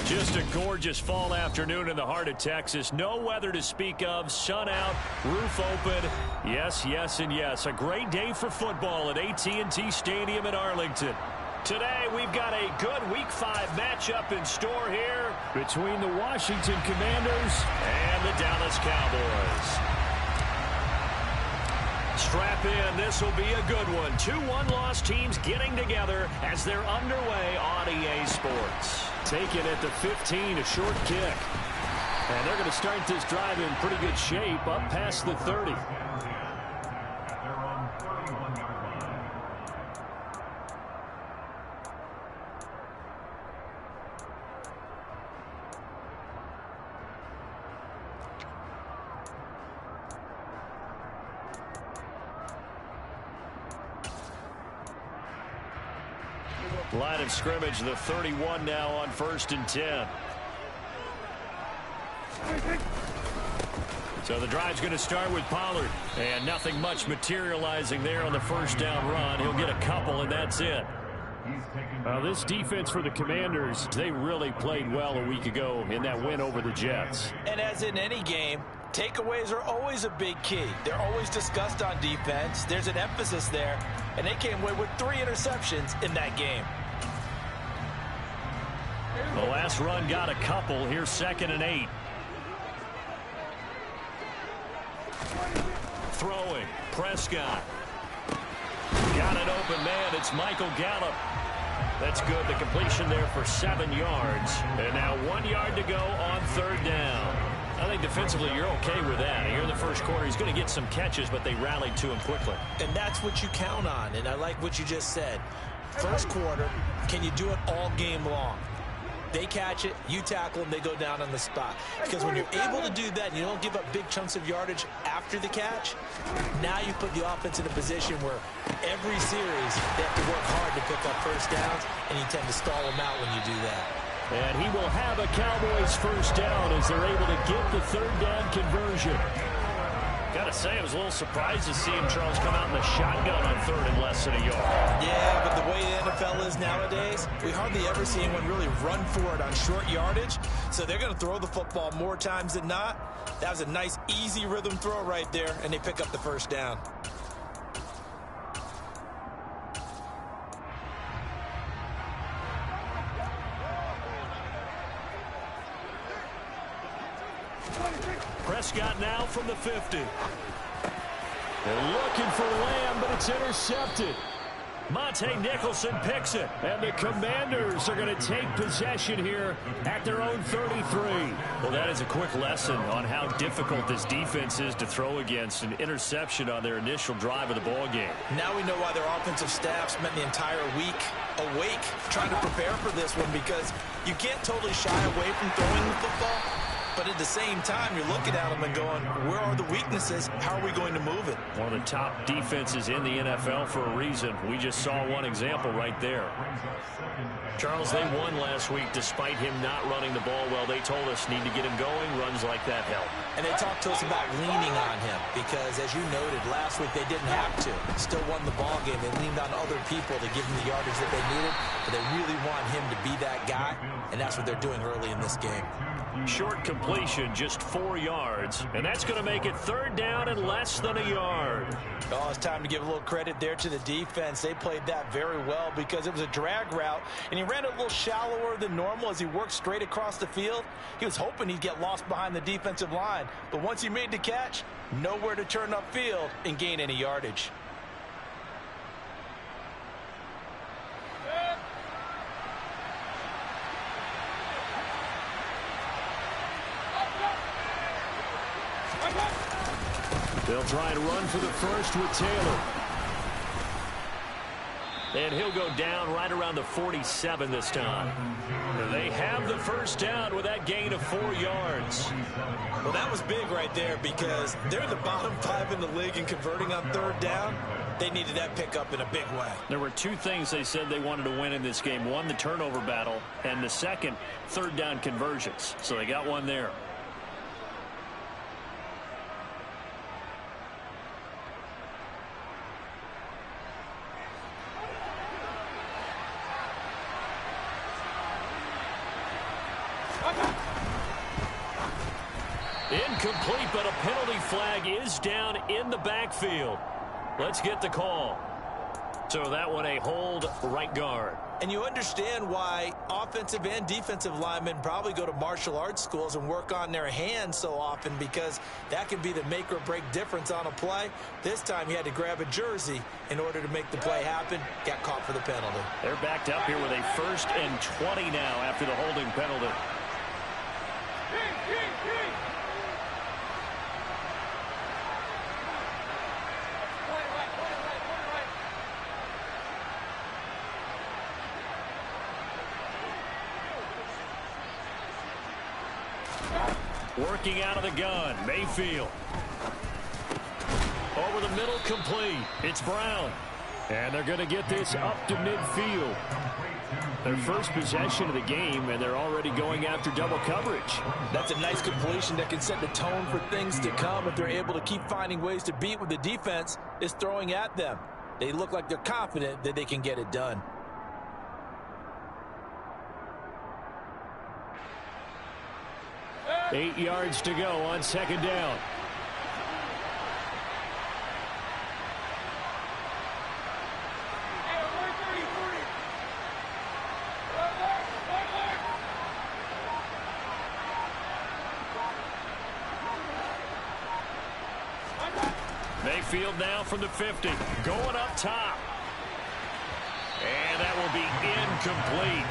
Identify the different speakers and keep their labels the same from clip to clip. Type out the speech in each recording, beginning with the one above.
Speaker 1: Just a gorgeous fall afternoon in the heart of Texas. No weather to speak of. Sun out, roof open. Yes, yes, and yes. A great day for football at AT&T Stadium in Arlington. Today, we've got a good Week 5 matchup in store here between the Washington Commanders and the Dallas Cowboys. Strap in. This will be a good one. Two one-loss teams getting together as they're underway on EA Sports. Taken at the 15, a short kick. And they're going to start this drive in pretty good shape up past the 30. Line of scrimmage, the 31 now on 1st and 10. So the drive's going to start with Pollard. And nothing much materializing there on the first down run. He'll get a couple, and that's it. This defense for the Commanders, they really played well a week ago in that win over the Jets.
Speaker 2: And as in any game, takeaways are always a big key. They're always discussed on defense. There's an emphasis there, and they came away with 3 interceptions in that game.
Speaker 1: The last run got a couple. Here's 2nd and 8. Throwing. Prescott. Got an open man. It's Michael Gallup. That's good. The completion there for 7 yards. And now 1 yard to go on 3rd down. I think defensively you're okay with that. Here in the first quarter, he's going to get some catches, but they rallied to him quickly.
Speaker 2: And that's what you count on. And I like what you just said. First quarter, can you do it all game long? They catch it, you tackle them, they go down on the spot. Because when you're able to do that and you don't give up big chunks of yardage after the catch, now you put the offense in a position where every series they have to work hard to pick up first downs, and you tend to stall them out when you do that.
Speaker 1: And he will have a Cowboys first down as they're able to get the 3rd down conversion. Got to say, I was a little surprised to see him, Charles, come out in the shotgun on 3rd and less than a yard.
Speaker 2: Yeah, but the way the NFL is nowadays, we hardly ever see anyone really run for it on short yardage. So they're going to throw the football more times than not. That was a nice, easy rhythm throw right there, and they pick up the first down.
Speaker 1: Prescott now from the 50. They're looking for Lamb, but it's intercepted. Monte Nicholson picks it, and the Commanders are going to take possession here at their own 33. Well, that is a quick lesson on how difficult this defense is to throw against. An interception on their initial drive of the ball game.
Speaker 2: Now we know why their offensive staff spent the entire week awake trying to prepare for this one, because you can't totally shy away from throwing the football. But at the same time, you're looking at them and going, where are the weaknesses? How are we going to move it?
Speaker 1: One of the top defenses in the NFL for a reason. We just saw one example right there. Charles, they won last week despite him not running the ball well. They told us need to get him going. Runs like that help.
Speaker 2: And they talked to us about leaning on him because, as you noted, last week they didn't have to. Still won the ball game. They leaned on other people to give them the yardage that they needed. But they really want him to be that guy, and that's what they're doing early in this game.
Speaker 1: Short completion, just 4 yards. And that's going to make it 3rd down and less than a yard.
Speaker 2: Oh, it's time to give a little credit there to the defense. They played that very well because it was a drag route, and he ran it a little shallower than normal as he worked straight across the field. He was hoping he'd get lost behind the defensive line. But once he made the catch, nowhere to turn upfield and gain any yardage.
Speaker 1: They'll try and run for the first with Taylor. And he'll go down right around the 47 this time. They have the first down with that gain of 4 yards.
Speaker 2: Well, that was big right there because they're the bottom 5 in the league in converting on 3rd down. They needed that pickup in a big way.
Speaker 1: There were 2 things they said they wanted to win in this game. One, the turnover battle, and the second, 3rd down conversions. So they got one there. Incomplete, but a penalty flag is down in the backfield. Let's get the call. So that one a hold right guard.
Speaker 2: And you understand why offensive and defensive linemen probably go to martial arts schools and work on their hands so often, because that can be the make or break difference on a play. This time he had to grab a jersey in order to make the play happen. Got caught for the penalty.
Speaker 1: They're backed up here with a 1st and 20 now after the holding penalty. Working out of the gun, Mayfield. Over the middle, complete. It's Brown. And they're going to get this up to midfield. Their first possession of the game, and they're already going after double coverage.
Speaker 2: That's a nice completion that can set the tone for things to come if they're able to keep finding ways to beat what the defense is throwing at them. They look like they're confident that they can get it done.
Speaker 1: Eight yards to go on 2nd down. Mayfield now from the 50, going up top. And that will be incomplete.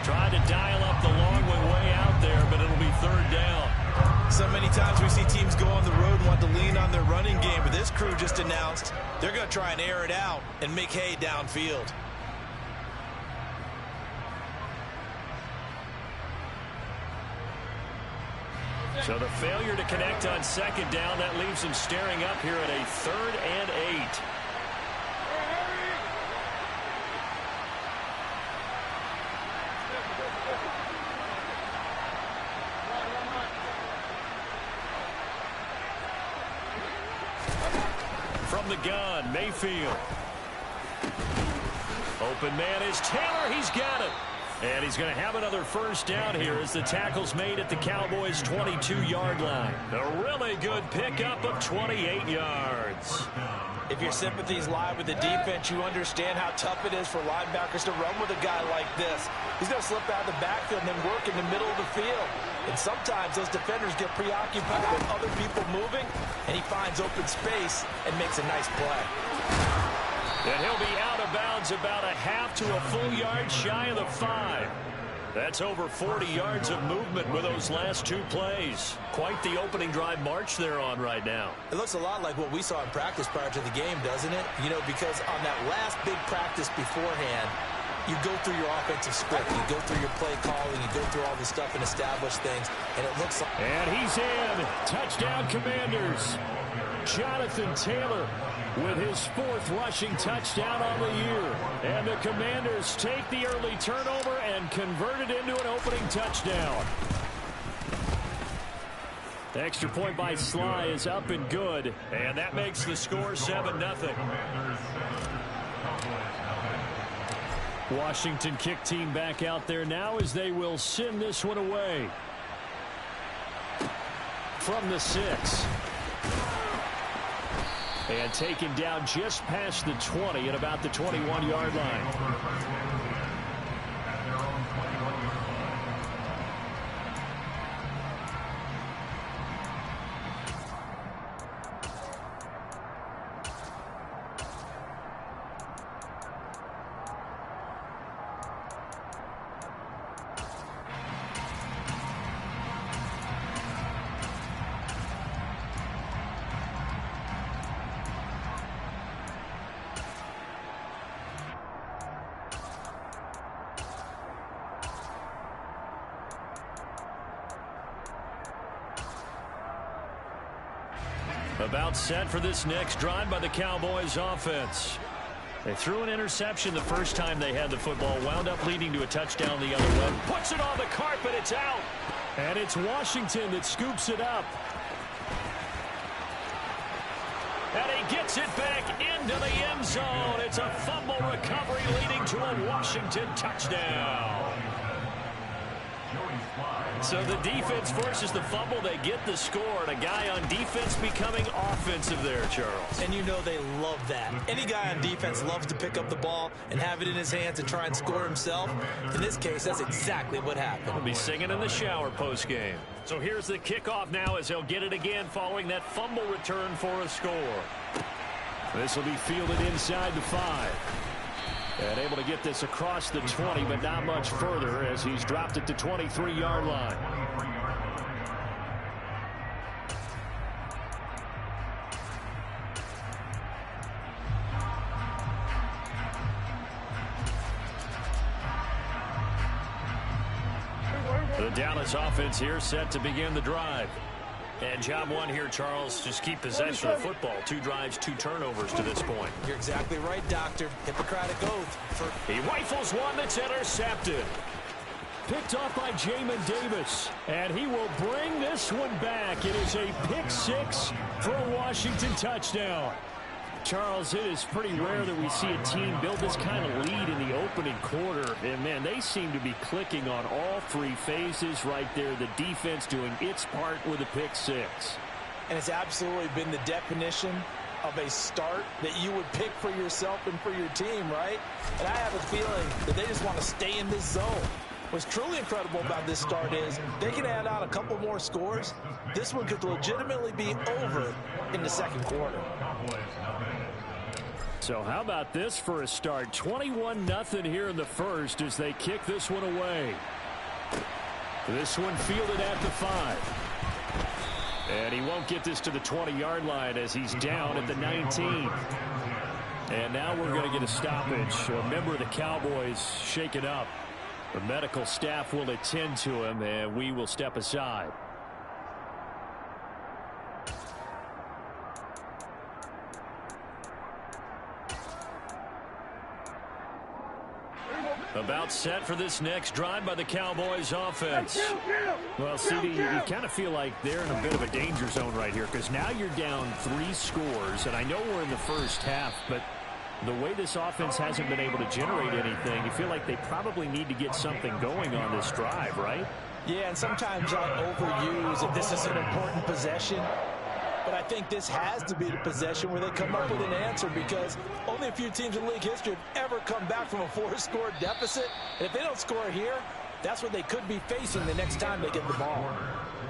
Speaker 1: Tried to dial up the long way out there, but it'll be 3rd down.
Speaker 2: So many times we see teams go on the road and want to lean on their running game, but this crew just announced they're going to try and air it out and make hay downfield.
Speaker 1: So the failure to connect on 2nd down, that leaves them staring up here at a 3rd and 8. From the gun, Mayfield. Open man is Taylor. He's got it. And he's going to have another 1st down here as the tackle's made at the Cowboys' 22-yard line. A really good pickup of 28 yards.
Speaker 2: If your sympathies lie with the defense, you understand how tough it is for linebackers to run with a guy like this. He's going to slip out of the backfield and then work in the middle of the field. And sometimes those defenders get preoccupied with other people moving, and he finds open space and makes a nice play.
Speaker 1: And he'll be out of bounds about a half to a full yard shy of the 5. That's over 40 yards of movement with those last 2 plays. Quite the opening drive march they're on right now.
Speaker 2: It looks a lot like what we saw in practice prior to the game, doesn't it? You know, because on that last big practice beforehand, you go through your offensive script, you go through your play calling, you go through all this stuff and establish things, and it looks like...
Speaker 1: And he's in. Touchdown, Commanders. Jonathan Taylor with his 4th rushing touchdown on the year. And the Commanders take the early turnover and convert it into an opening touchdown. The extra point by Sly is up and good. And that makes the score 7-0. Washington kick team back out there now as they will send this one away. From the 6. And taken down just past the 20 at about the 21-yard line. About set for this next drive by the Cowboys offense. They threw an interception the first time they had the football, wound up leading to a touchdown the other way. Puts it on the carpet, it's out. And it's Washington that scoops it up. And he gets it back into the end zone. It's a fumble recovery leading to a Washington touchdown. So the defense forces the fumble. They get the score. And a guy on defense becoming offensive there, Charles.
Speaker 2: And you know they love that. Any guy on defense loves to pick up the ball and have it in his hands and try and score himself. In this case, that's exactly what happened.
Speaker 1: He'll be singing in the shower post-game. So here's the kickoff now as he'll get it again following that fumble return for a score. This will be fielded inside the 5. And able to get this across the 20, but not much further as he's dropped it to 23-yard line. The Dallas offense here set to begin the drive. And job one here, Charles, just keep possession of the football. 2 drives, 2 turnovers to this point.
Speaker 2: You're exactly right, Doctor. Hippocratic oath.
Speaker 1: He rifles one that's intercepted. Picked off by Jamin Davis. And he will bring this one back. It is a pick 6 for a Washington touchdown. Charles, it is pretty rare that we see a team build this kind of lead in the opening quarter. And, man, they seem to be clicking on all 3 phases right there. The defense doing its part with a pick 6.
Speaker 2: And it's absolutely been the definition of a start that you would pick for yourself and for your team, right? And I have a feeling that they just want to stay in this zone. What's truly incredible about this start is they can add on a couple more scores. This one could legitimately be over in the second quarter.
Speaker 1: So how about this for a start? 21-0 here in the first as they kick this one away. This one fielded at the 5. And he won't get this to the 20-yard line as he's down at the 19. And now we're going to get a stoppage. A member of the Cowboys shaken up. The medical staff will attend to him, and we will step aside. About set for this next drive by the Cowboys offense. Well, CD, you kind of feel like they're in a bit of a danger zone right here because now you're down 3 scores, and I know we're in the first half, but the way this offense hasn't been able to generate anything, you feel like they probably need to get something going on this drive, right?
Speaker 2: Yeah, and sometimes I overuse if this is an important possession. But I think this has to be the possession where they come up with an answer because only a few teams in league history have ever come back from a 4-score deficit. And if they don't score here, that's what they could be facing the next time they get the ball.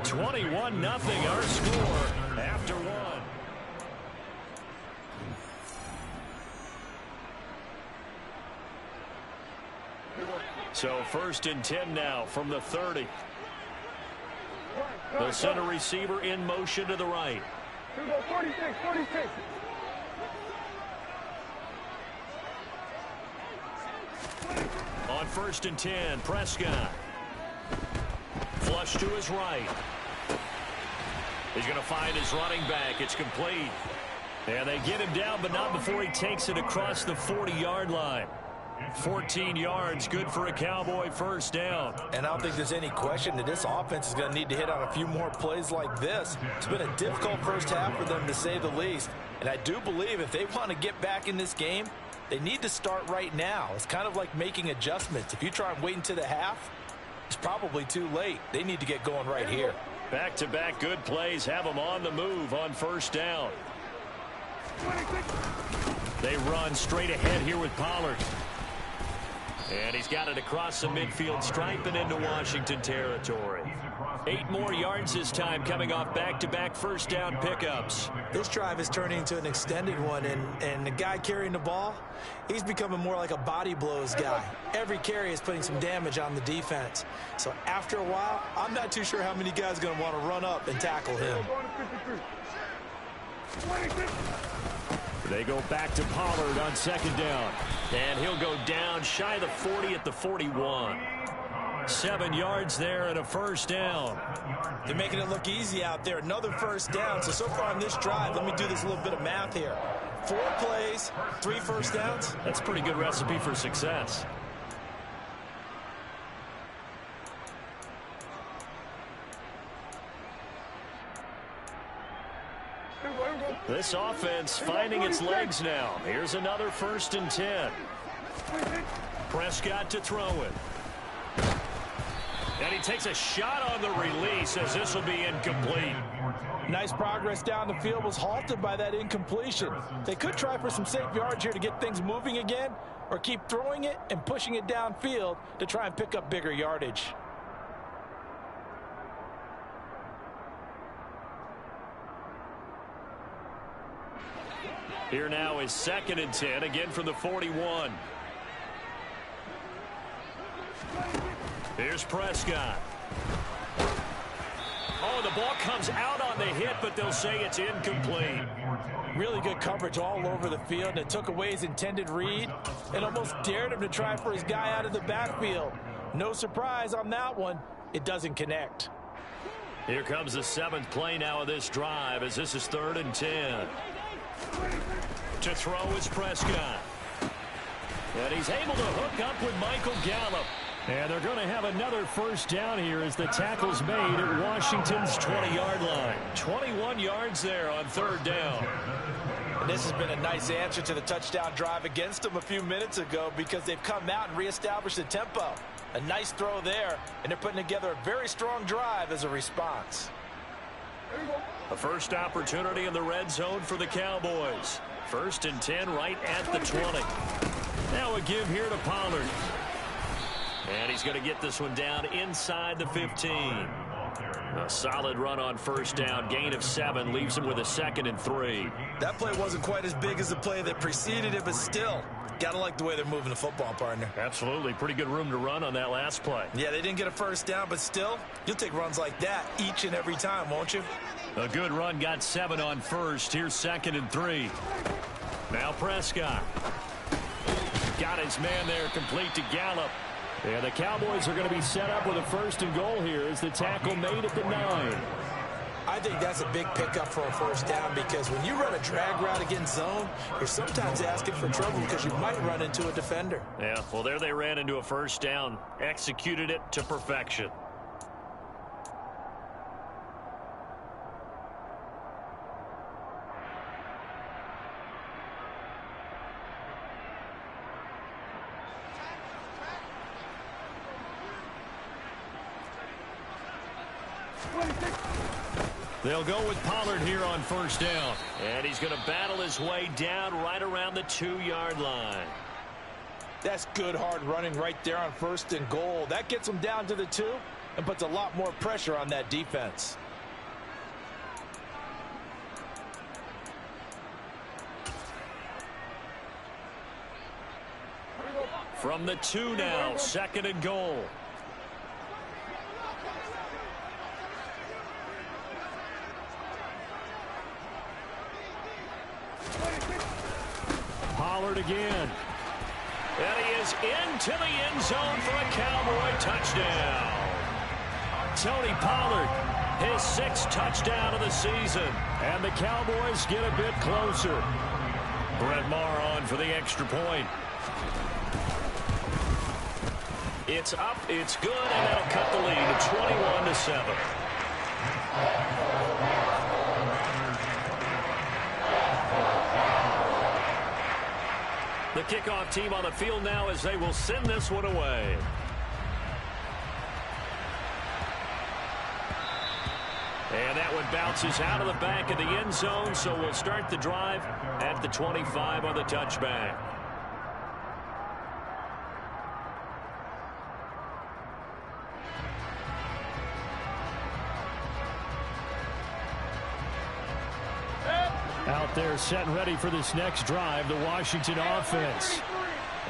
Speaker 1: 21-0 our score after 1. So 1st and 10 now from the 30. The center receiver in motion to the right.
Speaker 3: 46.
Speaker 1: On 1st and 10, Prescott. Flush to his right. He's going to find his running back. It's complete. And they get him down, but not before he takes it across the 40-yard line. 14 yards, good for a Cowboy first down.
Speaker 2: And I don't think there's any question that this offense is going to need to hit on a few more plays like this. It's been a difficult first half for them, to say the least. And I do believe if they want to get back in this game, they need to start right now. It's kind of like making adjustments. If you try and wait until the half, it's probably too late. They need to get going right here.
Speaker 1: Back-to-back good plays have them on the move on first down. They run straight ahead here with Pollard. And he's got it across the midfield stripe and into Washington territory. 8 more yards this time coming off back-to-back first down pickups.
Speaker 2: This drive is turning into an extended one, and the guy carrying the ball, he's becoming more like a body blows guy. Every carry is putting some damage on the defense. So after a while, I'm not too sure how many guys are going to want to run up and tackle him.
Speaker 1: They go back to Pollard on 2nd down. And he'll go down shy of the 40 at the 41. 7 yards there and a first down.
Speaker 2: They're making it look easy out there. Another first down. So far on this drive, let me do this little bit of math here. 4 plays, 3 first downs.
Speaker 1: That's a pretty good recipe for success. This offense finding its legs now. Here's another 1st and 10. Prescott to throw it. And he takes a shot on the release as this will be incomplete.
Speaker 2: Nice progress down the field, was halted by that incompletion. They could try for some safe yards here to get things moving again, or keep throwing it and pushing it downfield to try and pick up bigger yardage.
Speaker 1: Here now is 2nd and 10, again from the 41. Here's Prescott. Oh, the ball comes out on the hit, but they'll say it's incomplete.
Speaker 2: Really good coverage all over the field, and it took away his intended read and almost dared him to try for his guy out of the backfield. No surprise on that one. It doesn't connect.
Speaker 1: Here comes the 7th play now of this drive as this is 3rd and 10. To throw is Prescott. And he's able to hook up with Michael Gallup. And they're going to have another first down here as the tackle's made at Washington's 20-yard line. 21 yards there on 3rd down.
Speaker 2: And this has been a nice answer to the touchdown drive against them a few minutes ago because they've come out and reestablished the tempo. A nice throw there, and they're putting together a very strong drive as a response.
Speaker 1: A first opportunity in the red zone for the Cowboys. 1st and 10 right at the 20. Now a give here to Pollard. And he's going to get this one down inside the 15. A solid run on 1st down. Gain of 7 leaves him with a 2nd and 3.
Speaker 2: That play wasn't quite as big as the play that preceded it, but still, gotta like the way they're moving the football, partner.
Speaker 1: Absolutely. Pretty good room to run on that last play.
Speaker 2: Yeah, they didn't get a first down, but still, you'll take runs like that each and every time, won't you?
Speaker 1: A good run, got 7 on 1st. Here's 2nd and 3. Now Prescott. Got his man there, complete to Gallup. And the Cowboys are going to be set up with a 1st and goal here as the tackle made at the 9.
Speaker 2: I think that's a big pickup for a 1st down because when you run a drag route against zone, you're sometimes asking for trouble because you might run into a defender.
Speaker 1: Yeah, well, there they ran into a 1st down. Executed it to perfection. They'll go with Pollard here on 1st down. And he's going to battle his way down right around the 2-yard line.
Speaker 2: That's good hard running right there on 1st and goal. That gets them down to the 2 and puts a lot more pressure on that defense.
Speaker 1: From the 2 now, 2nd and goal. Pollard again. And he is into the end zone for a Cowboy touchdown. Tony Pollard, his 6th touchdown of the season. And the Cowboys get a bit closer. Brett Maher on for the extra point. It's up, it's good, and that'll cut the lead to 21-7. The kickoff team on the field now as they will send this one away. And that one bounces out of the back of the end zone, so we'll start the drive at the 25 on the touchback. Out there set and ready for this next drive, the Washington offense.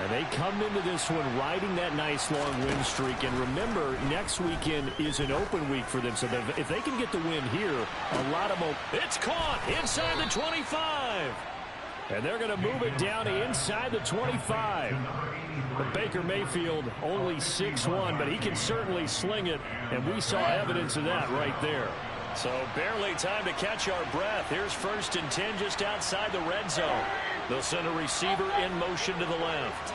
Speaker 1: And they come into this one riding that nice long win streak. And remember, next weekend is an open week for them. So if they can get the win here, a lot of them. It's caught inside the 25. And they're going to move it down to inside the 25. But Baker Mayfield only 6'1", but he can certainly sling it. And we saw evidence of that right there. So barely time to catch our breath. Here's 1st and 10 just outside the red zone. They'll send a receiver in motion to the left.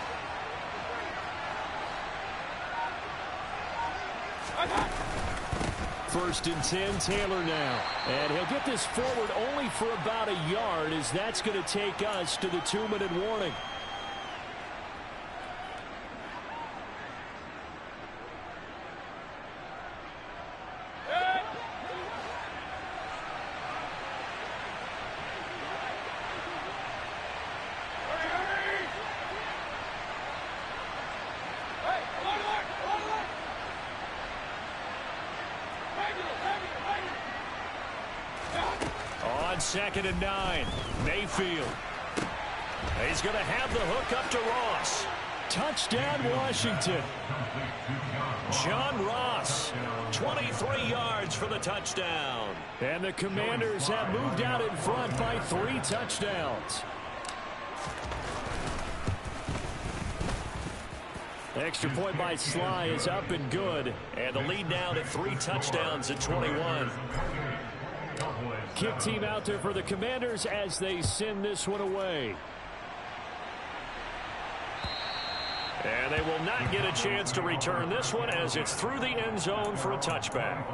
Speaker 1: First and 10, Taylor now. And he'll get this forward only for about a yard, as that's going to take us to the 2-minute warning. On 2nd and 9, Mayfield. He's going to have the hook up to Ross. Touchdown, Washington. John Ross, 23 yards for the touchdown. And the Commanders have moved out in front by 3 touchdowns. Extra point by Sly is up and good. And the lead now to 3 touchdowns at 21. Kick team out there for the Commanders as they send this one away. And they will not get a chance to return this one as it's through the end zone for a touchback.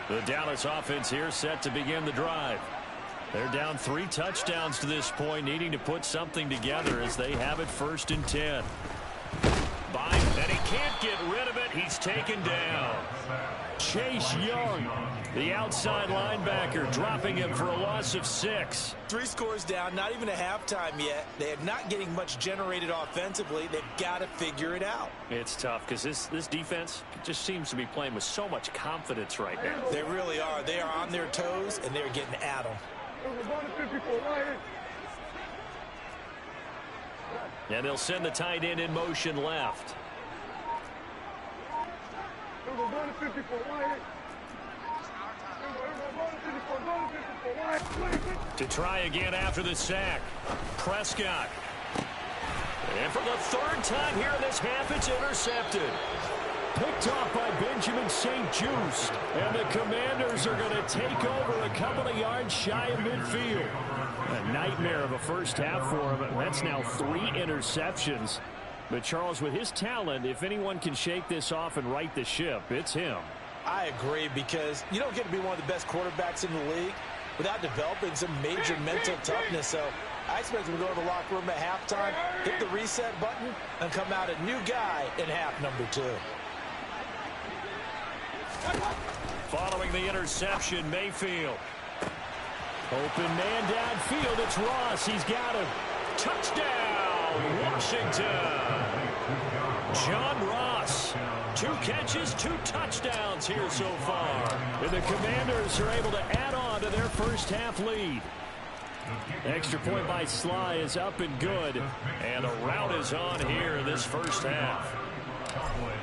Speaker 1: The Dallas offense here set to begin the drive. They're down 3 touchdowns to this point, needing to put something together as they have it 1st and 10. Biden, and he can't get rid of it. He's taken down. Chase Young, the outside linebacker, dropping him for a loss of 6.
Speaker 2: 3 scores down, not even a halftime yet. They are not getting much generated offensively. They've got to figure it out.
Speaker 1: It's tough because this defense just seems to be playing with so much confidence right now.
Speaker 2: They really are. They are on their toes, and they're getting at them.
Speaker 1: And they'll send the tight end in motion left. To try again after the sack. Prescott. And for the 3rd time here in this half, it's intercepted. Picked off by Benjamin St. Juste. And the Commanders are going to take over a couple of yards shy of midfield. A nightmare of a first half for him. That's now 3 interceptions. But Charles, with his talent, if anyone can shake this off and right the ship, it's him.
Speaker 2: I agree, because you don't get to be one of the best quarterbacks in the league without developing some major mental toughness. So I expect him to go to the locker room at halftime, hit the reset button, and come out a new guy in half number 2.
Speaker 1: Following the interception, Mayfield. Open man downfield. It's Ross. He's got him. Touchdown, Washington. John Ross. 2 catches, 2 touchdowns here so far. And the Commanders are able to add on to their first half lead. Extra point by Sly is up and good. And a rout is on here in this first half.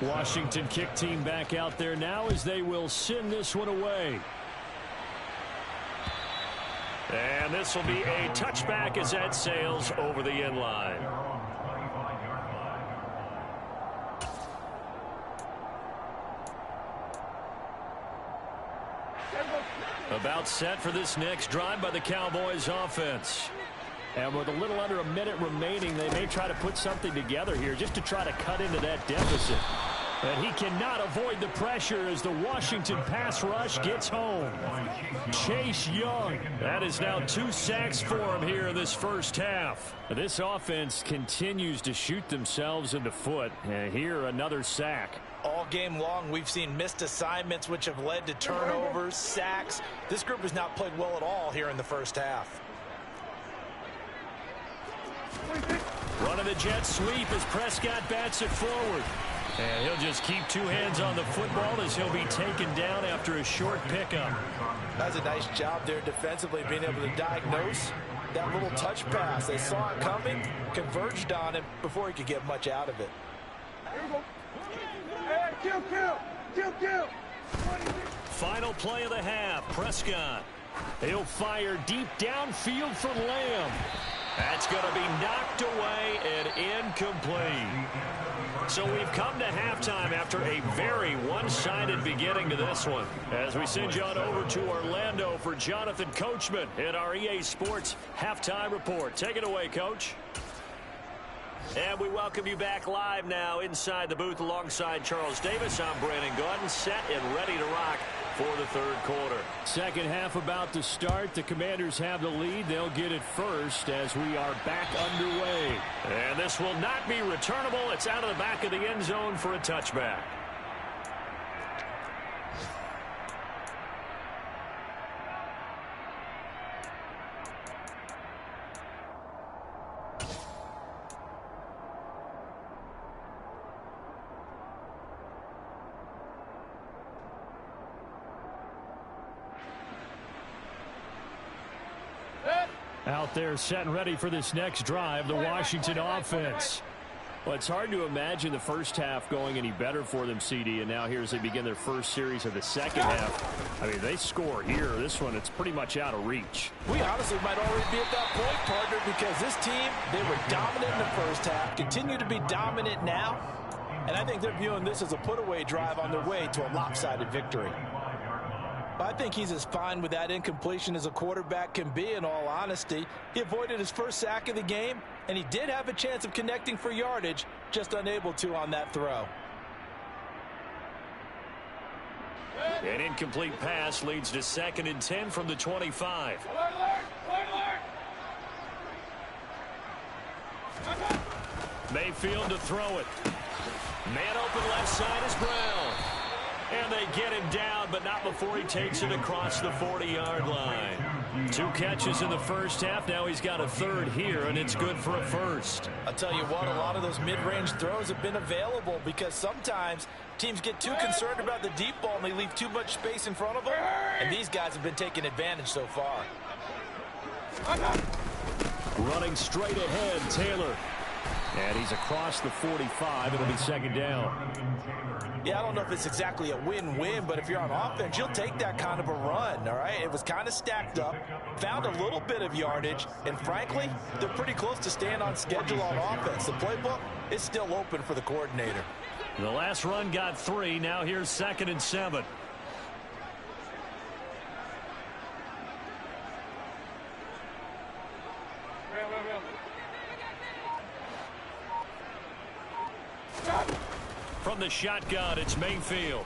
Speaker 1: Washington kick team back out there now as they will send this one away. And this will be a touchback as that sails over the end line. About set for this next drive by the Cowboys offense. And with a little under a minute remaining, they may try to put something together here just to try to cut into that deficit. And he cannot avoid the pressure as the Washington pass rush gets home. Chase Young. That is now 2 sacks for him here in this first half. This offense continues to shoot themselves in the foot. And here another sack.
Speaker 2: All game long, we've seen missed assignments which have led to turnovers, sacks. This group has not played well at all here in the first half.
Speaker 1: Running the jet sweep as Prescott bats it forward. And he'll just keep 2 hands on the football as he'll be taken down after a short pickup.
Speaker 2: That's a nice job there defensively, being able to diagnose that little touch pass. They saw it coming, converged on him before he could get much out of it.
Speaker 1: Final play of the half. Prescott. He'll fire deep downfield for Lamb. That's going to be knocked away and incomplete. So we've come to halftime after a very one-sided beginning to this one. As we send you on over to Orlando for Jonathan Coachman in our EA Sports Halftime Report. Take it away, Coach. And we welcome you back live now inside the booth alongside Charles Davis. I'm Brandon Gordon, set and ready to rock for the 3rd quarter. Second half about to start. The Commanders have the lead. They'll get it first as we are back underway. And this will not be returnable. It's out of the back of the end zone for a touchback. Out there set and ready for this next drive, the Washington offense. Well, it's hard to imagine the first half going any better for them, CD, and now here as they begin their first series of the second half. I mean, they score here. This one, it's pretty much out of reach.
Speaker 2: We honestly might already be at that point, partner, because this team, they were dominant in the first half, continue to be dominant now, and I think they're viewing this as a put-away drive on their way to a lopsided victory. I think he's as fine with that incompletion as a quarterback can be, in all honesty. He avoided his first sack of the game, and he did have a chance of connecting for yardage, just unable to on that throw.
Speaker 1: An incomplete pass leads to 2nd and 10 from the 25. Mayfield to throw it. Man open left side is Brown. And they get him down, but not before he takes it across the 40-yard line. 2 catches in the first half. Now he's got a third here, and it's good for a first.
Speaker 2: I'll tell you what, a lot of those mid-range throws have been available because sometimes teams get too concerned about the deep ball and they leave too much space in front of them. And these guys have been taking advantage so far.
Speaker 1: Running straight ahead, Taylor. And he's across the 45. It'll be 2nd down.
Speaker 2: Yeah, I don't know if it's exactly a win-win, but if you're on offense, you'll take that kind of a run, all right? It was kind of stacked up, found a little bit of yardage, and frankly, they're pretty close to staying on schedule on offense. The playbook is still open for the coordinator.
Speaker 1: The last run got 3. Now here's 2nd and 7. From the shotgun, it's Mayfield.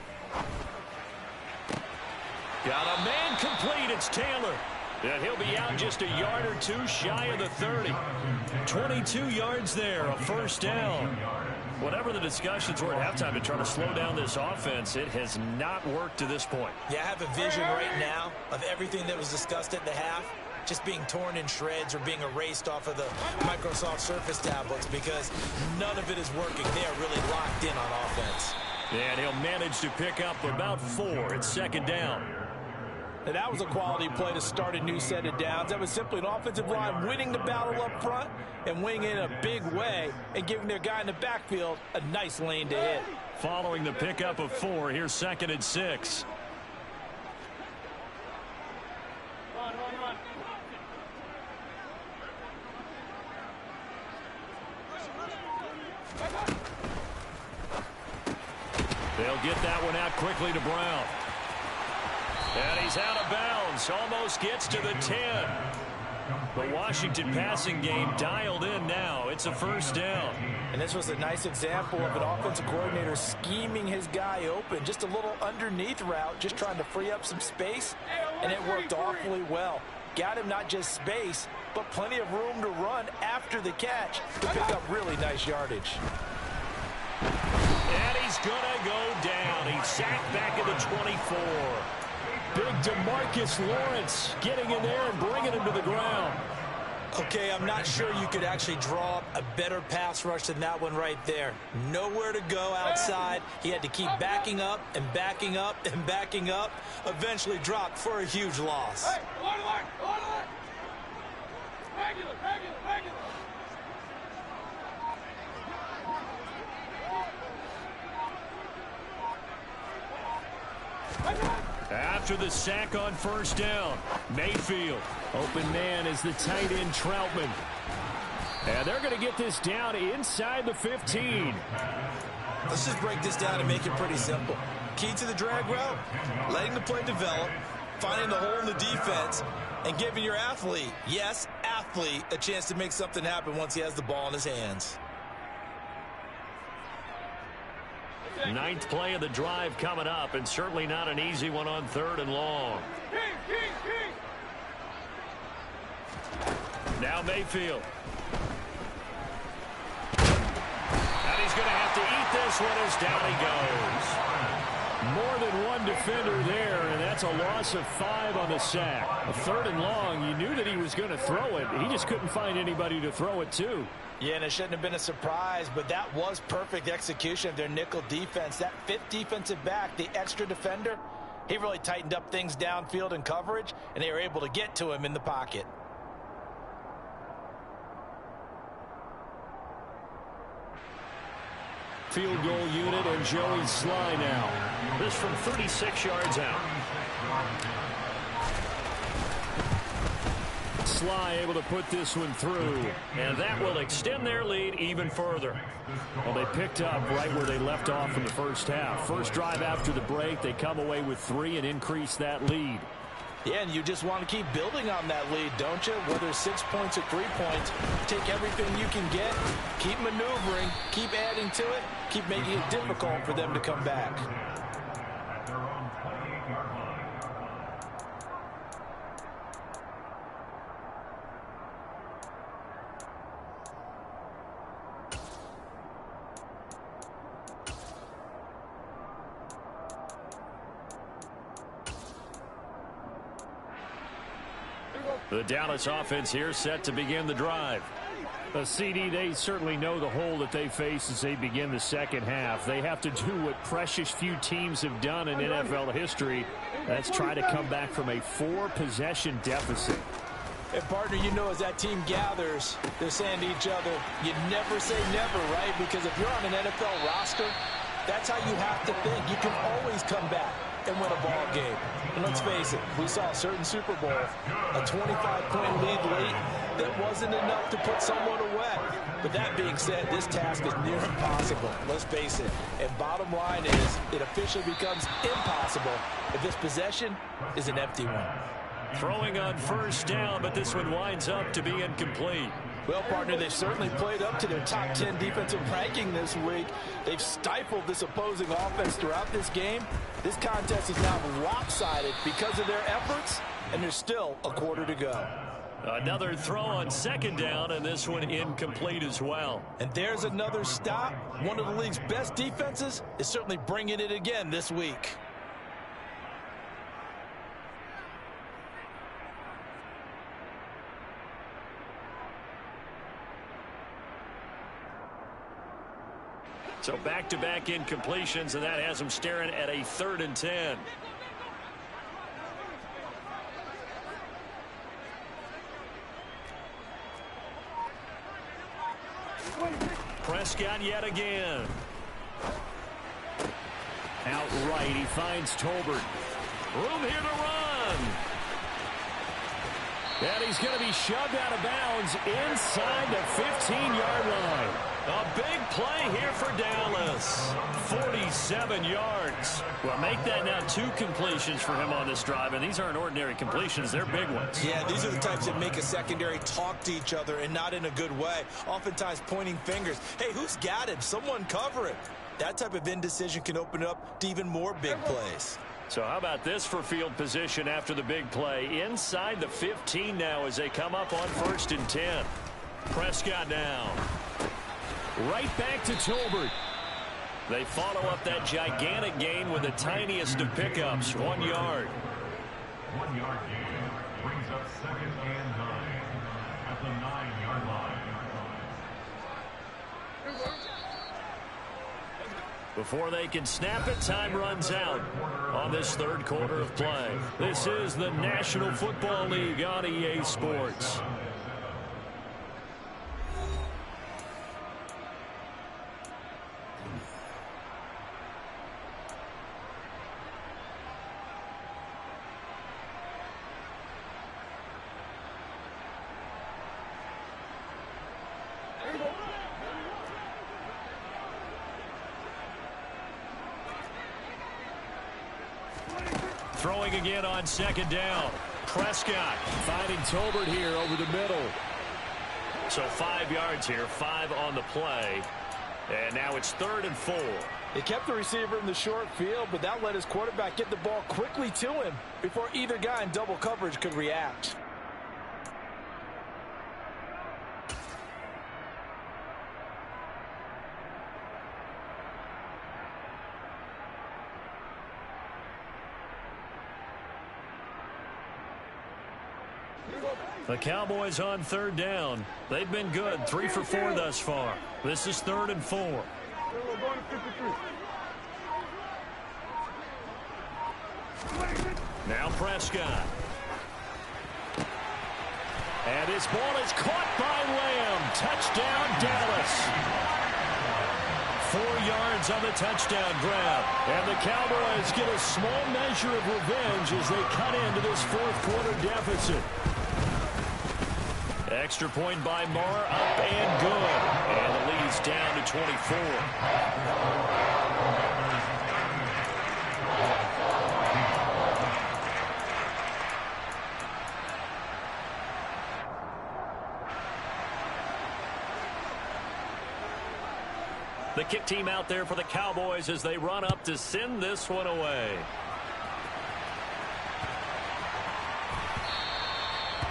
Speaker 1: Got a man complete. It's Taylor. And he'll be out just a yard or 2 shy of the 30. 22 yards there, a first down. Whatever the discussions were at halftime to try to slow down this offense, it has not worked to this point.
Speaker 2: Yeah, I have a vision right now of everything that was discussed at the half just being torn in shreds or being erased off of the Microsoft Surface tablets because none of it is working. They are really locked in on offense.
Speaker 1: And he'll manage to pick up about 4. It's 2nd down.
Speaker 2: And that was a quality play to start a new set of downs. That was simply an offensive line winning the battle up front and winning it in a big way and giving their guy in the backfield a nice lane to hit.
Speaker 1: Following the pickup of 4, here's 2nd and 6. They'll get that one out quickly to Brown. And he's out of bounds. Almost gets to the 10. The Washington passing game dialed in now. It's a first down.
Speaker 2: And this was a nice example of an offensive coordinator scheming his guy open. Just a little underneath route, just trying to free up some space. And it worked awfully well. Got him not just space, but plenty of room to run after the catch to pick up really nice yardage.
Speaker 1: And he's going to go down. He's sacked back at the 24. Big DeMarcus Lawrence getting in there and bringing him to the ground.
Speaker 2: Okay, I'm not sure you could actually draw up a better pass rush than that one right there. Nowhere to go outside. He had to keep backing up and backing up and backing up. Eventually dropped for a huge loss. Hey, regular. After the sack on first down, Mayfield. Open man is the tight end Troutman. And they're going to get this down inside the 15. Let's just break this down and make it pretty simple. Key to the drag route, letting the play develop, finding the hole in the defense, and giving your athlete, yes, athlete, a chance to make something happen once he has the ball in his hands.
Speaker 1: 9th play of the drive coming up, and certainly not an easy one on 3rd and long. Now Mayfield. And he's going to have to eat this one as down he goes. More than one defender there, and that's a loss of 5 on the sack. A 3rd and long, you knew that he was going to throw it. He just couldn't find anybody to throw it to.
Speaker 2: Yeah, and it shouldn't have been a surprise, but that was perfect execution of their nickel defense. That 5th defensive back, the extra defender, he really tightened up things downfield in coverage, and they were able to get to him in the pocket.
Speaker 1: field goal unit, and Joey Sly now. This from 36 yards out. Sly able to put this one through, and that will extend their lead even further. Well, they picked up right where they left off in the first half. First drive after the break, they come away with 3 and increase that lead.
Speaker 2: Yeah, and you just want to keep building on that lead, don't you? Whether 6 points or 3 points, take everything you can get, keep maneuvering, keep adding to it, keep making it difficult for them to come back.
Speaker 1: The Dallas offense here set to begin the drive. CD, they certainly know the hole that they face as they begin the second half. They have to do what precious few teams have done in NFL history. That's try to come back from a 4-possession deficit.
Speaker 2: And, partner, you know, as that team gathers, they're saying to each other, you never say never, right? Because if you're on an NFL roster, that's how you have to think. You can always come back and win a ball game. And let's face it, we saw a certain Super Bowl, a 25-point lead late that wasn't enough to put someone away. But that being said, this task is near impossible. Let's face it. And bottom line is, it officially becomes impossible if this possession is an empty one.
Speaker 1: Throwing on first down, but this one winds up to be incomplete.
Speaker 2: Well, partner, they've certainly played up to their top 10 defensive ranking this week. They've stifled this opposing offense throughout this game. This contest is now lopsided because of their efforts, and there's still a quarter to go.
Speaker 1: Another throw on second down, and this one incomplete as well.
Speaker 2: And there's another stop. One of the league's best defenses is certainly bringing it again this week.
Speaker 1: So back-to-back incompletions, and that has them staring at a 3rd and 10. Prescott yet again. Outright, he finds Tolbert. Room here to run. And he's going to be shoved out of bounds inside the 15-yard line. A big play here for Dallas. 47 yards. Well, make that now 2 completions for him on this drive, and these aren't ordinary completions. They're big ones.
Speaker 2: Yeah, these are the types that make a secondary talk to each other, and not in a good way. Oftentimes pointing fingers. Hey, who's got him? Someone cover it. That type of indecision can open up to even more big plays.
Speaker 1: So how about this for field position after the big play? Inside the 15 now as they come up on 1st and 10. Prescott now. Right back to Tolbert. They follow up that gigantic gain with the tiniest of pickups, 1 yard.
Speaker 3: 1 yard gain brings up 2nd and 9 at the 9-yard line.
Speaker 1: Before they can snap it, time runs out on this 3rd quarter of play. This is the National Football League on EA Sports. Throwing again on 2nd down. Prescott finding Tolbert here over the middle. So 5 yards here, 5 on the play. And now it's 3rd and 4.
Speaker 2: They kept the receiver in the short field, but that let his quarterback get the ball quickly to him before either guy in double coverage could react.
Speaker 1: The Cowboys on 3rd down. They've been good, 3 for 4 thus far. This is 3rd and 4. Now Prescott. And his ball is caught by Lamb. Touchdown, Dallas. 4 yards on the touchdown grab. And the Cowboys get a small measure of revenge as they cut into this fourth quarter deficit. Extra point by Marr, up and good. And the lead's down to 24. The kick team out there for the Cowboys as they run up to send this one away.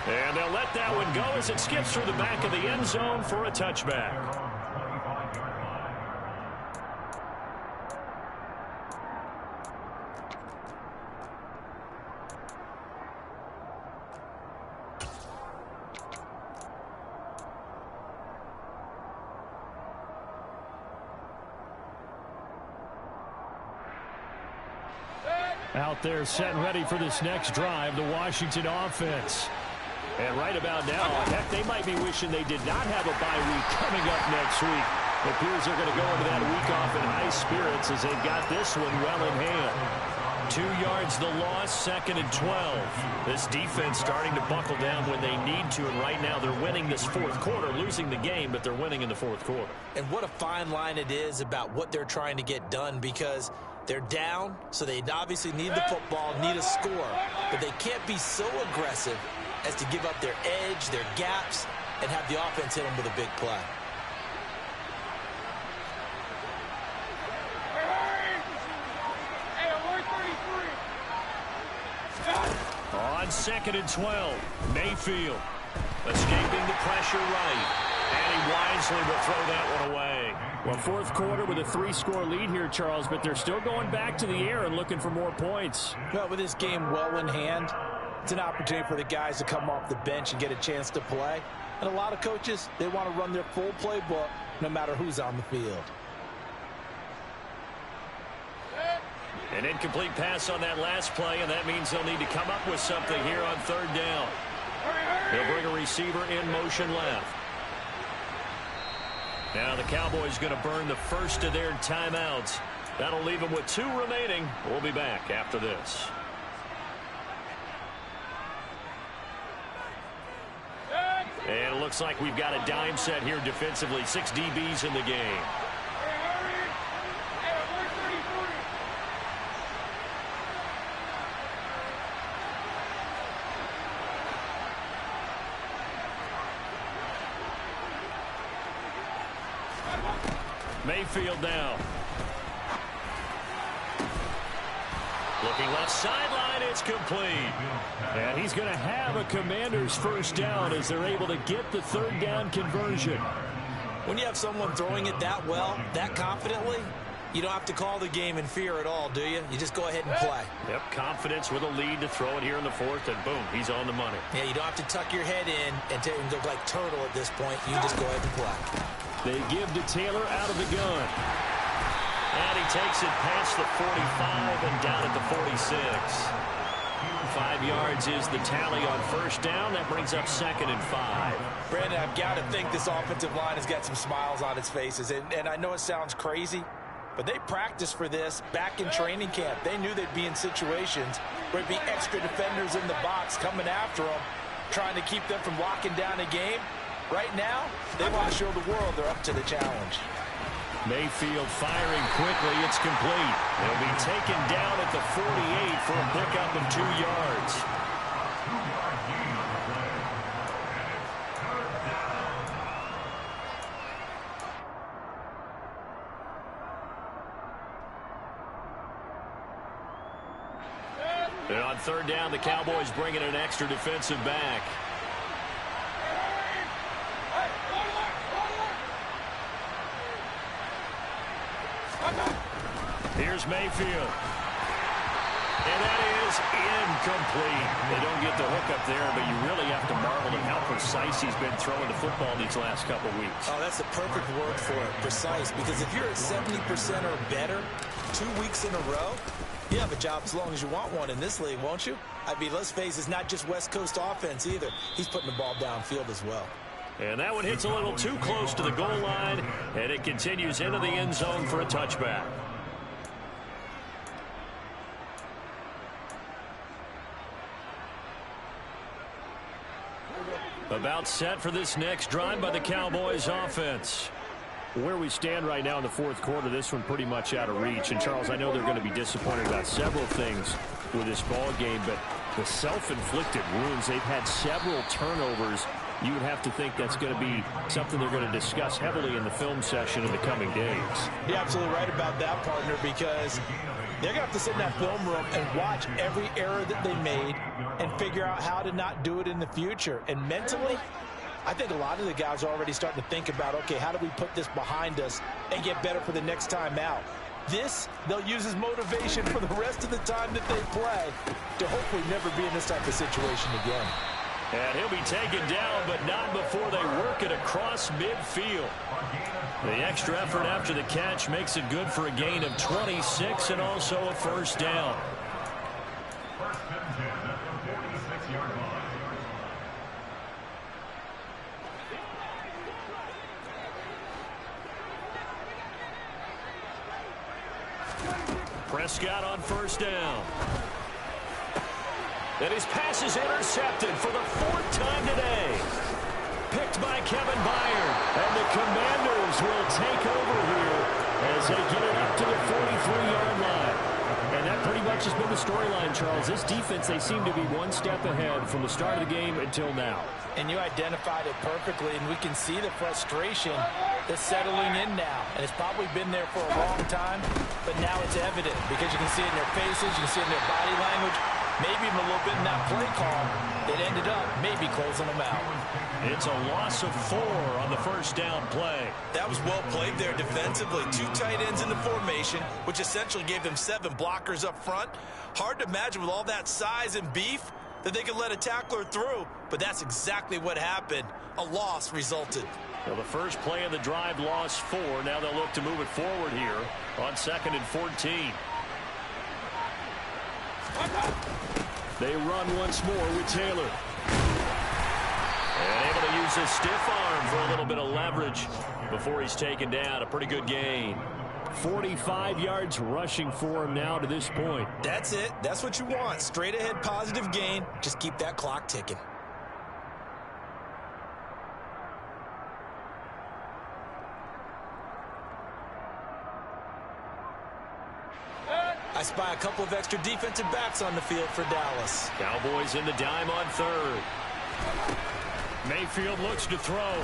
Speaker 1: And they'll let that one go as it skips through the back of the end zone for a touchback. Out there set and ready for this next drive, the Washington offense. And right about now, heck, they might be wishing they did not have a bye week coming up next week. It appears they're going to go into that week off in high spirits as they've got this one well in hand. 2 yards the loss, 2nd and 12. This defense starting to buckle down when they need to, and right now they're winning this fourth quarter, losing the game, but they're winning in the fourth quarter.
Speaker 2: And what a fine line it is about what they're trying to get done, because they're down, so they obviously need the football, need a score, but they can't be so aggressive as to give up their edge, their gaps, and have the offense hit them with a big play.
Speaker 1: On 2nd and 12, Mayfield escaping the pressure right. And he wisely will throw that one away. Well, fourth quarter with a 3-score lead here, Charles, but they're still going back to the air and looking for more points.
Speaker 4: Well, with this game well in hand, it's an opportunity for the guys to come off the bench and get a chance to play. And a lot of coaches, they want to run their full playbook no matter who's on the field.
Speaker 1: An incomplete pass on that last play, and that means they'll need to come up with something here on 3rd down. They'll bring a receiver in motion left. Now the Cowboys going to burn the first of their timeouts. That'll leave them with 2 remaining. We'll be back after this. And it looks like we've got a dime set here defensively. 6 DBs in the game. Mayfield now. Looking left sideline, it's complete. And he's going to have a Commander's first down as they're able to get the 3rd down conversion.
Speaker 2: When you have someone throwing it that well, that confidently, you don't have to call the game in fear at all, do you? You just go ahead and play.
Speaker 1: Yep, confidence with a lead to throw it here in the 4th, and boom, he's on the money.
Speaker 2: Yeah, you don't have to tuck your head in and go like turtle at this point. You just go ahead and play.
Speaker 1: They give to Taylor out of the gun. And he takes it past the 45 and down at the 46. 5 yards is the tally on 1st down. That brings up 2nd and 5.
Speaker 4: Brandon, I've got to think this offensive line has got some smiles on its faces. And I know it sounds crazy, but they practiced for this back in training camp. They knew they'd be in situations where there'd be extra defenders in the box coming after them, trying to keep them from locking down a game. Right now, they want to show the world they're up to the challenge.
Speaker 1: Mayfield firing quickly. It's complete. They'll be taken down at the 48 for a pickup of 2 yards. And on 3rd down, the Cowboys bring in an extra defensive back. Here's Mayfield. And that is incomplete. They don't get the hook up there, but you really have to marvel at how precise he's been throwing the football these last couple weeks.
Speaker 2: Oh, that's the perfect word for it, precise. Because if you're at 70% or better 2 weeks in a row, you have a job as long as you want one in this league, won't you? I mean, let's face it, it's not just West Coast offense either. He's putting the ball downfield as well.
Speaker 1: And that one hits a little too close to the goal line, and it continues into the end zone for a touchback. About set for this next drive by the Cowboys offense. Where we stand right now in the fourth quarter, this one pretty much out of reach. And, Charles, I know they're going to be disappointed about several things with this ball game, but the self-inflicted wounds, they've had several turnovers. You would have to think that's going to be something they're going to discuss heavily in the film session in the coming days.
Speaker 4: You're absolutely right about that, partner, because they're going to have to sit in that film room and watch every error that they made and figure out how to not do it in the future. And mentally, I think a lot of the guys are already starting to think about, okay, how do we put this behind us and get better for the next time out? This, they'll use as motivation for the rest of the time that they play to hopefully never be in this type of situation again.
Speaker 1: And he'll be taken down, but not before they work it across midfield. The extra effort after the catch makes it good for a gain of 26 and also a first down.
Speaker 3: First and 10 at the 46-yard line.
Speaker 1: Prescott on first down. And his pass is intercepted for the fourth time today. Picked by Kevin Byard. And the Commanders will take over here as they get it up to the 43-yard line. And that pretty much has been the storyline, Charles. This defense, they seem to be one step ahead from the start of the game until now.
Speaker 2: And you identified it perfectly, and we can see the frustration that's settling in now. And it's probably been there for a long time, but now it's evident because you can see it in their faces, you can see it in their body language, maybe even a little bit in that play call that ended up maybe closing them out.
Speaker 1: It's a loss of 4 on the first down play.
Speaker 4: That was well played there defensively. 2 tight ends in the formation, which essentially gave them 7 blockers up front. Hard to imagine with all that size and beef that they could let a tackler through, but that's exactly what happened. A loss resulted.
Speaker 1: Well, the first play of the drive lost 4. Now they'll look to move it forward here on 2nd and 14. They run once more with Taylor. And able to use his stiff arm for a little bit of leverage before he's taken down. A pretty good gain. 45 yards rushing for him now to this point.
Speaker 4: That's it. That's what you want. Straight ahead positive gain. Just keep that clock ticking. I spy a couple of extra defensive backs on the field for Dallas.
Speaker 1: Cowboys in the dime on 3rd. Mayfield looks to throw.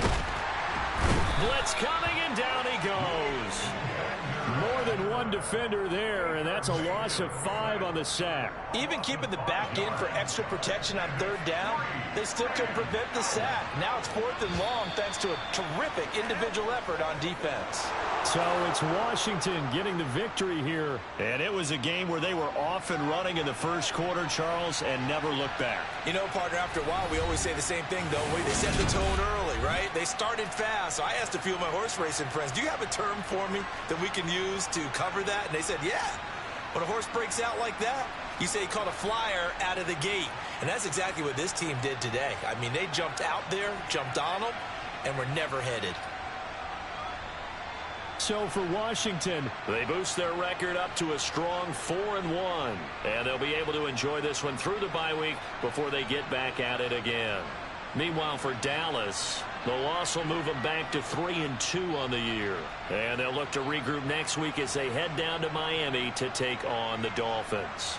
Speaker 1: Blitz coming, and down he goes. More than one defender there, and that's a loss of 5 on the sack.
Speaker 2: Even keeping the back in for extra protection on 3rd down, they still couldn't prevent the sack. Now it's 4th and long thanks to a terrific individual effort on defense.
Speaker 1: So it's Washington getting the victory here. And it was a game where they were off and running in the first quarter, Charles, and never looked back.
Speaker 4: You know, partner, after a while, we always say the same thing, though. They set the tone early, right? They started fast. So I asked a few of my horse racing friends, do you have a term for me that we can use to cover that? And they said, yeah. When a horse breaks out like that, you say he caught a flyer out of the gate. And that's exactly what this team did today. I mean, they jumped out there, jumped on them, and were never headed.
Speaker 1: So for Washington, they boost their record up to a strong 4-1. And they'll be able to enjoy this one through the bye week before they get back at it again. Meanwhile, for Dallas, the loss will move them back to 3-2 on the year. And they'll look to regroup next week as they head down to Miami to take on the Dolphins.